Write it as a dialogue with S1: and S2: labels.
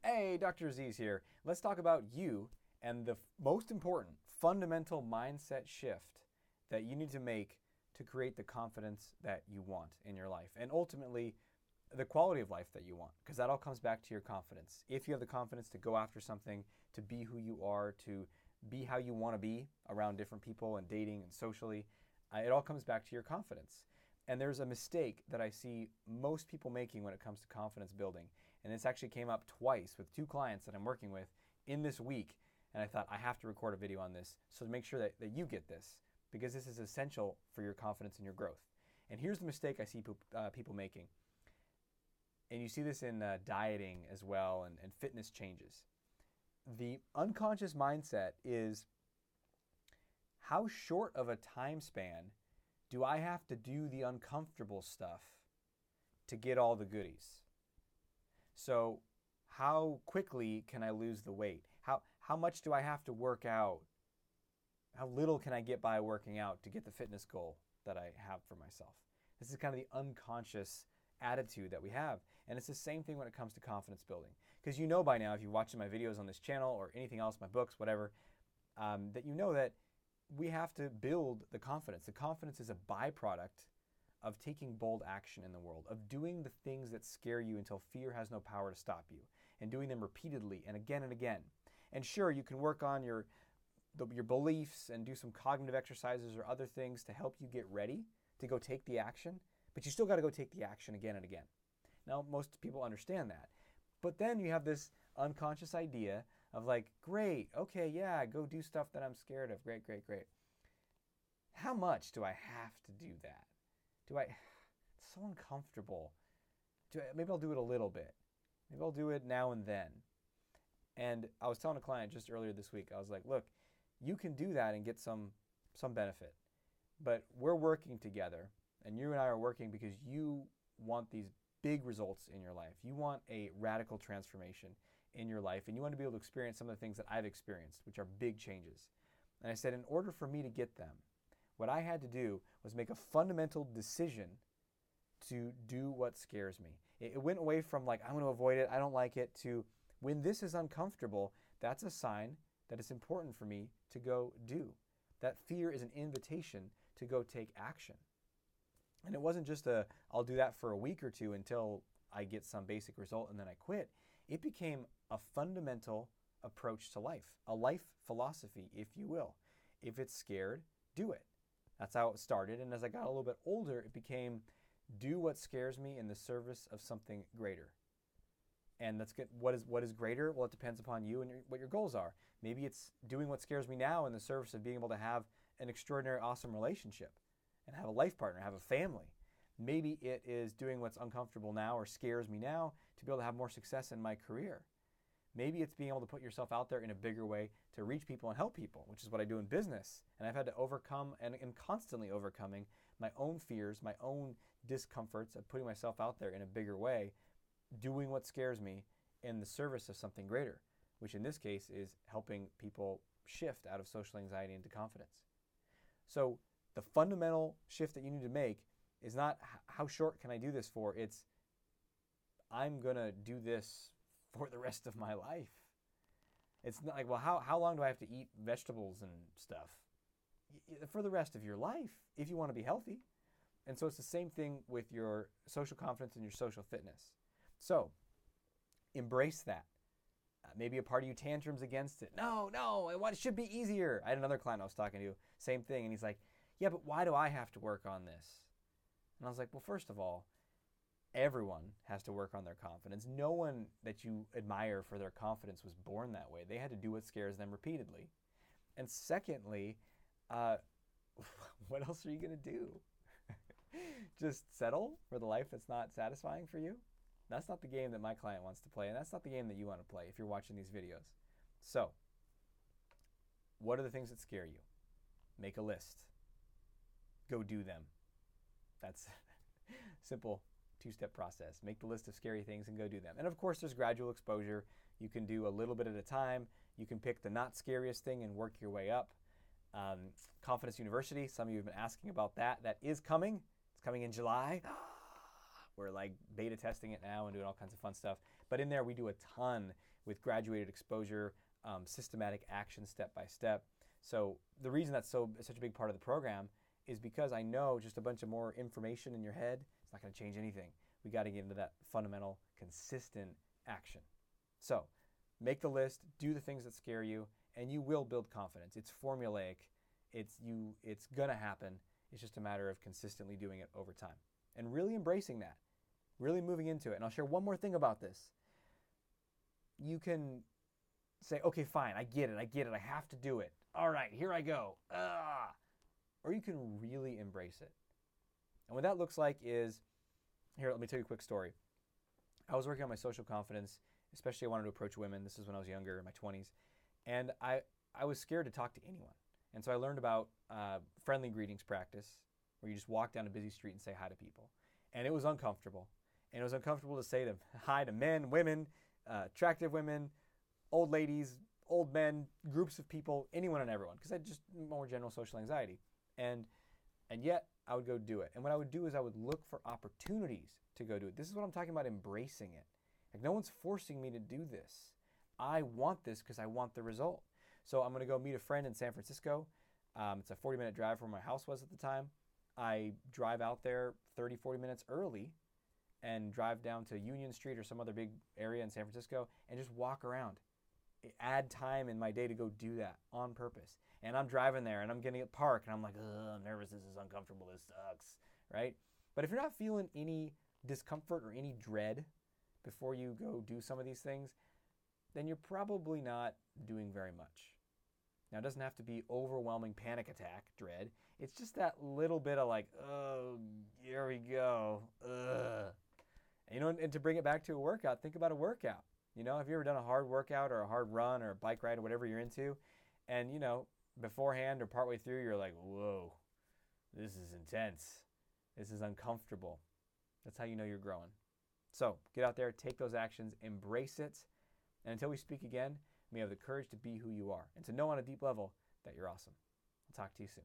S1: Hey, Dr. Aziz here. Let's talk about you and the most important fundamental mindset shift that you need to make to create the confidence that you want in your life and ultimately the quality of life that you want, because that all comes back to your confidence. If you have the confidence to go after something, to be who you are, to be how you want to be around different people and dating and socially, it all comes back to your confidence. And there's a mistake that I see most people making when it comes to confidence building. And this actually came up twice with two clients that I'm working with in this week. And I thought I have to record a video on this so to make sure that you get this, because this is essential for your confidence and your growth. And here's the mistake I see people making. And you see this in dieting as well and fitness changes. The unconscious mindset is, how short of a time span do I have to do the uncomfortable stuff to get all the goodies? So how quickly can I lose the weight? How much do I have to work out? How little can I get by working out to get the fitness goal that I have for myself? This is kind of the unconscious attitude that we have. And it's the same thing when it comes to confidence building. Because you know by now, if you've watched my videos on this channel or anything else, my books, whatever, that you know that we have to build the confidence. The confidence is a byproduct of taking bold action in the world, of doing the things that scare you until fear has no power to stop you, and doing them repeatedly and again and again. And sure, you can work on your beliefs and do some cognitive exercises or other things to help you get ready to go take the action, but you still got to go take the action again and again. Now, most people understand that. But then you have this unconscious idea of like, great, okay, yeah, go do stuff that I'm scared of. Great, great, great. How much do I have to do that? It's so uncomfortable. Maybe I'll do it a little bit. Maybe I'll do it now and then. And I was telling a client just earlier this week, I was like, look, you can do that and get some benefit. But we're working together, and you and I are working because you want these big results in your life. You want a radical transformation in your life, and you want to be able to experience some of the things that I've experienced, which are big changes. And I said, in order for me to get them, what I had to do was make a fundamental decision to do what scares me. It went away from like, I'm going to avoid it, I don't like it, to when this is uncomfortable, that's a sign that it's important for me to go do. That fear is an invitation to go take action. And it wasn't just I'll do that for a week or two until I get some basic result and then I quit. It became a fundamental approach to life, a life philosophy, if you will. If it's scared, do it. That's how it started. And as I got a little bit older, it became do what scares me in the service of something greater. And that's good. What is greater? Well, it depends upon you and what your goals are. Maybe it's doing what scares me now in the service of being able to have an extraordinary, awesome relationship and have a life partner, have a family. Maybe it is doing what's uncomfortable now or scares me now to be able to have more success in my career. Maybe it's being able to put yourself out there in a bigger way to reach people and help people, which is what I do in business. And I've had to overcome and am constantly overcoming my own fears, my own discomforts of putting myself out there in a bigger way, doing what scares me in the service of something greater, which in this case is helping people shift out of social anxiety into confidence. So the fundamental shift that you need to make is not how short can I do this for, it's I'm going to do this for the rest of my life. It's not like, well, how long do I have to eat vegetables and stuff? For the rest of your life, if you want to be healthy. And so it's the same thing with your social confidence and your social fitness. So embrace that. Maybe a part of you tantrums against it. No, it should be easier. I had another client I was talking to, same thing, and he's like, yeah, but why do I have to work on this? And I was like, well, first of all, everyone has to work on their confidence. No one that you admire for their confidence was born that way. They had to do what scares them repeatedly. And secondly, what else are you going to do? Just settle for the life that's not satisfying for you? That's not the game that my client wants to play, and that's not the game that you want to play if you're watching these videos. So, what are the things that scare you? Make a list. Go do them. That's a simple two-step process. Make the list of scary things and go do them. And of course, there's gradual exposure. You can do a little bit at a time. You can pick the not scariest thing and work your way up. Confidence University, some of you have been asking about that. That is coming. It's coming in July. We're like beta testing it now and doing all kinds of fun stuff. But in there, we do a ton with graduated exposure, systematic action step by step. So the reason that's such a big part of the program is because I know just a bunch of more information in your head, it's not going to change anything. We got to get into that fundamental, consistent action. So make the list, do the things that scare you, and you will build confidence. It's formulaic. It's going to happen. It's just a matter of consistently doing it over time and really embracing that, really moving into it. And I'll share one more thing about this. You can say, okay, fine, I get it, I have to do it. All right, here I go. Or you can really embrace it. And what that looks like is, here, let me tell you a quick story. I was working on my social confidence, especially I wanted to approach women. This is when I was younger, in my 20s. And I was scared to talk to anyone. And so I learned about friendly greetings practice, where you just walk down a busy street and say hi to people. And it was uncomfortable. And it was uncomfortable to say hi to men, women, attractive women, old ladies, old men, groups of people, anyone and everyone, because I had just more general social anxiety. And yet I would go do it. And what I would do is I would look for opportunities to go do it. This is what I'm talking about, embracing it. Like, no one's forcing me to do this. I want this because I want the result. So I'm going to go meet a friend in San Francisco. It's a 40-minute drive from where my house was at the time. I drive out there 30, 40 minutes early and drive down to Union Street or some other big area in San Francisco and just walk around. Add time in my day to go do that on purpose. And I'm driving there and I'm getting at park and I'm like, I'm nervous, this is uncomfortable, this sucks, right? But if you're not feeling any discomfort or any dread before you go do some of these things, then you're probably not doing very much. Now, it doesn't have to be overwhelming panic attack dread. It's just that little bit of like, oh, here we go. And, and to bring it back to a workout, think about a workout. Have you ever done a hard workout or a hard run or a bike ride or whatever you're into? And, beforehand or partway through, you're like, whoa, this is intense. This is uncomfortable. That's how you know you're growing. So get out there, take those actions, embrace it. And until we speak again, may you have the courage to be who you are and to know on a deep level that you're awesome. I'll talk to you soon.